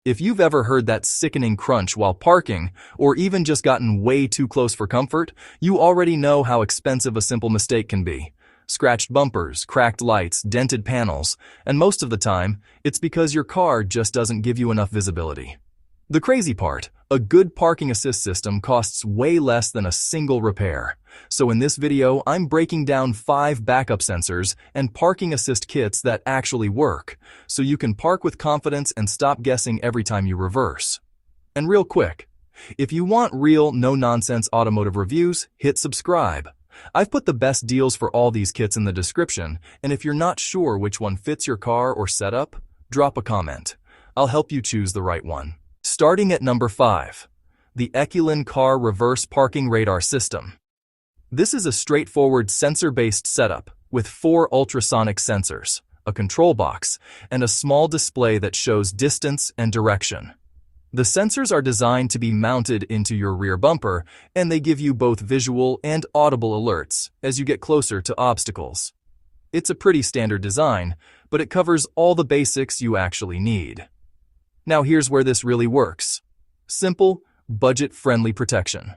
If you've ever heard that sickening crunch while parking, or even just gotten way too close for comfort, you already know how expensive a simple mistake can be. Scratched bumpers, cracked lights, dented panels, and most of the time, it's because your car just doesn't give you enough visibility. The crazy part, a good parking assist system costs way less than a single repair. So in this video, I'm breaking down 5 backup sensors and parking assist kits that actually work, so you can park with confidence and stop guessing every time you reverse. And real quick, if you want real, no-nonsense automotive reviews, hit subscribe. I've put the best deals for all these kits in the description, and if you're not sure which one fits your car or setup, drop a comment. I'll help you choose the right one. Starting at number 5, the EKYLIN Car Reverse Parking Radar System. This is a straightforward sensor-based setup with 4 ultrasonic sensors, a control box, and a small display that shows distance and direction. The sensors are designed to be mounted into your rear bumper, and they give you both visual and audible alerts as you get closer to obstacles. It's a pretty standard design, but it covers all the basics you actually need. Now here's where this really works. Simple, budget-friendly protection.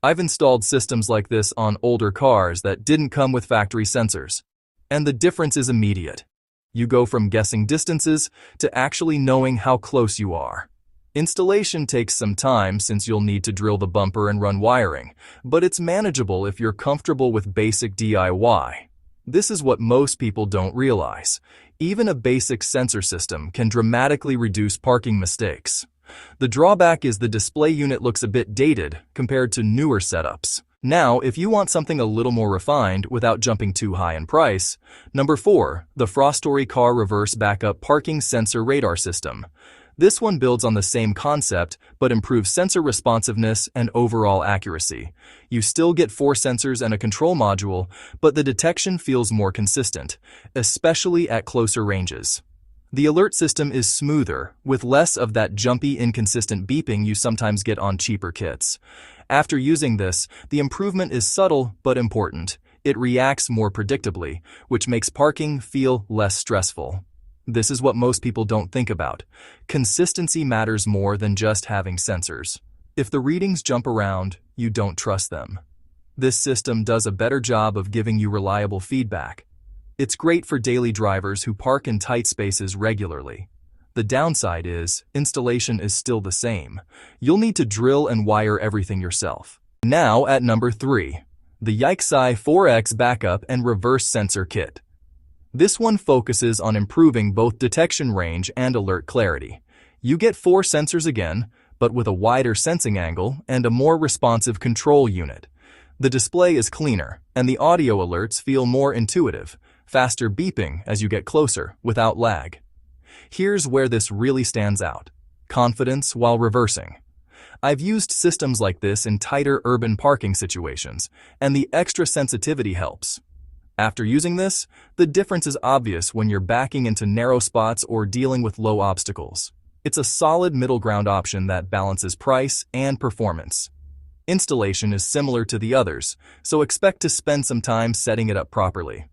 I've installed systems like this on older cars that didn't come with factory sensors, and the difference is immediate. You go from guessing distances to actually knowing how close you are. Installation takes some time since you'll need to drill the bumper and run wiring, but it's manageable if you're comfortable with basic DIY. This is what most people don't realize. Even a basic sensor system can dramatically reduce parking mistakes. The drawback is the display unit looks a bit dated compared to newer setups. Now, if you want something a little more refined without jumping too high in price, number 4, the Frostory Car Reverse Backup Parking Sensor Radar System. This one builds on the same concept, but improves sensor responsiveness and overall accuracy. You still get 4 sensors and a control module, but the detection feels more consistent, especially at closer ranges. The alert system is smoother, with less of that jumpy, inconsistent beeping you sometimes get on cheaper kits. After using this, the improvement is subtle but important. It reacts more predictably, which makes parking feel less stressful. This is what most people don't think about. Consistency matters more than just having sensors. If the readings jump around, you don't trust them. This system does a better job of giving you reliable feedback. It's great for daily drivers who park in tight spaces regularly. The downside is, installation is still the same. You'll need to drill and wire everything yourself. Now at number 3, the Yikesai 4X Backup and Reverse Sensor Kit. This one focuses on improving both detection range and alert clarity. You get 4 sensors again, but with a wider sensing angle and a more responsive control unit. The display is cleaner, and the audio alerts feel more intuitive, faster beeping as you get closer without lag. Here's where this really stands out: confidence while reversing. I've used systems like this in tighter urban parking situations, and the extra sensitivity helps. After using this, the difference is obvious when you're backing into narrow spots or dealing with low obstacles. It's a solid middle ground option that balances price and performance. Installation is similar to the others, so expect to spend some time setting it up properly.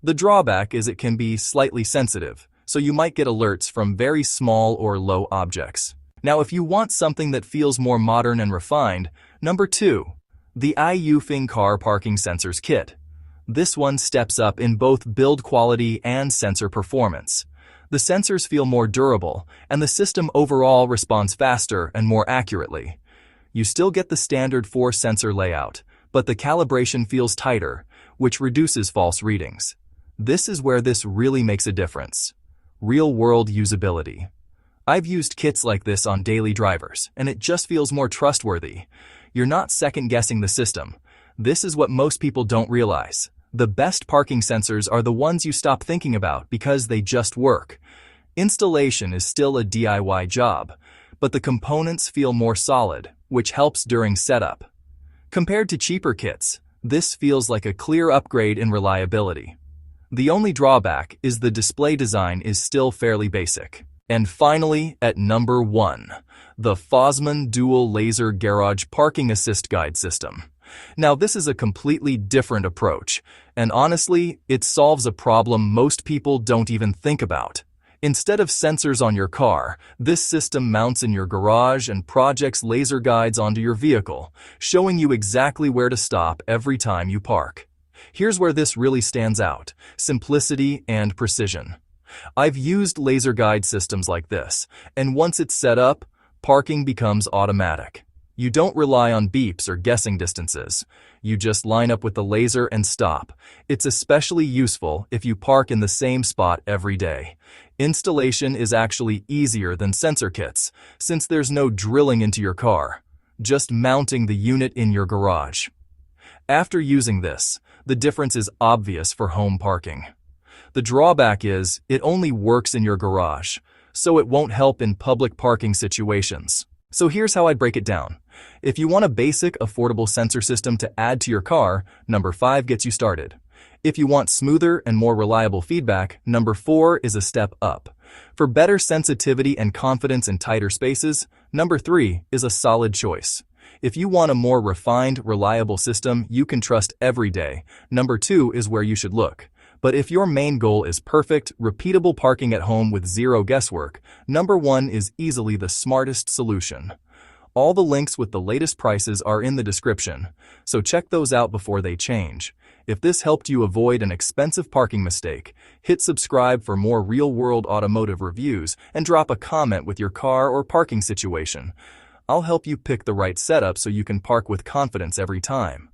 The drawback is it can be slightly sensitive, so you might get alerts from very small or low objects. Now, if you want something that feels more modern and refined, number 2, the Aiuphing Car Parking Sensors Kit. This one steps up in both build quality and sensor performance. The sensors feel more durable, and the system overall responds faster and more accurately. You still get the standard 4-sensor layout, but the calibration feels tighter, which reduces false readings. This is where this really makes a difference. Real-world usability. I've used kits like this on daily drivers, and it just feels more trustworthy. You're not second-guessing the system. This is what most people don't realize. The best parking sensors are the ones you stop thinking about because they just work. Installation is still a DIY job, but the components feel more solid, which helps during setup. Compared to cheaper kits, this feels like a clear upgrade in reliability. The only drawback is the display design is still fairly basic. And finally, at number 1, the Fosmon Dual Laser Garage Parking Assist Guide System. Now, this is a completely different approach, and honestly, it solves a problem most people don't even think about. Instead of sensors on your car, this system mounts in your garage and projects laser guides onto your vehicle, showing you exactly where to stop every time you park. Here's where this really stands out: simplicity and precision. I've used laser guide systems like this, and once it's set up, parking becomes automatic. You don't rely on beeps or guessing distances. You just line up with the laser and stop. It's especially useful if you park in the same spot every day. Installation is actually easier than sensor kits, since there's no drilling into your car, just mounting the unit in your garage. After using this, the difference is obvious for home parking. The drawback is it only works in your garage, so it won't help in public parking situations. So here's how I'd break it down. If you want a basic, affordable sensor system to add to your car, number 5 gets you started. If you want smoother and more reliable feedback, number 4 is a step up. For better sensitivity and confidence in tighter spaces, number 3 is a solid choice. If you want a more refined, reliable system you can trust every day, number 2 is where you should look. But if your main goal is perfect, repeatable parking at home with zero guesswork, number 1 is easily the smartest solution. All the links with the latest prices are in the description, so check those out before they change. If this helped you avoid an expensive parking mistake, hit subscribe for more real-world automotive reviews and drop a comment with your car or parking situation. I'll help you pick the right setup so you can park with confidence every time.